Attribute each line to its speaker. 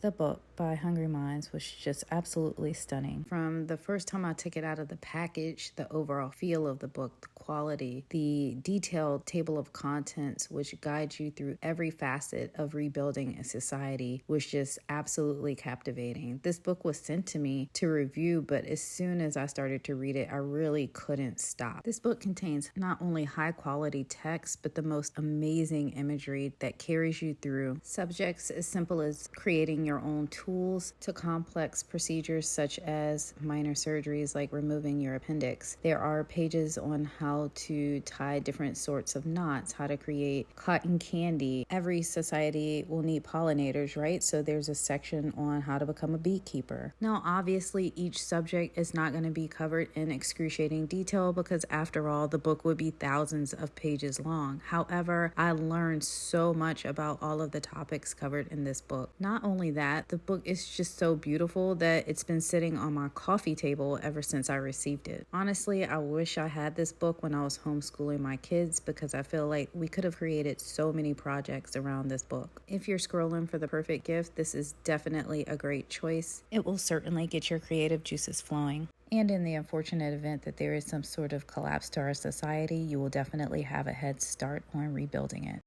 Speaker 1: The book by Hungry Minds was just absolutely stunning. From the first time I took it out of the package, the overall feel of the book, the quality, the detailed table of contents, which guides you through every facet of rebuilding a society, was just absolutely captivating. This book was sent to me to review, but as soon as I started to read it, I really couldn't stop. This book contains not only high quality text, but the most amazing imagery that carries you through subjects as simple as creating your own tools to complex procedures such as minor surgeries like removing your appendix. There are pages on how to tie different sorts of knots, how to create cotton candy. Every society will need pollinators, right? So there's a section on how to become a beekeeper. Now, obviously, each subject is not going to be covered in excruciating detail because after all, the book would be thousands of pages long. However, I learned so much about all of the topics covered in this book. Not only that, the book is just so beautiful that it's been sitting on my coffee table ever since I received it. Honestly, I wish I had this book when I was homeschooling my kids because I feel like we could have created so many projects around this book. If you're scrolling for the perfect gift, this is definitely a great choice. It will certainly get your creative juices flowing. And in the unfortunate event that there is some sort of collapse to our society, you will definitely have a head start on rebuilding it.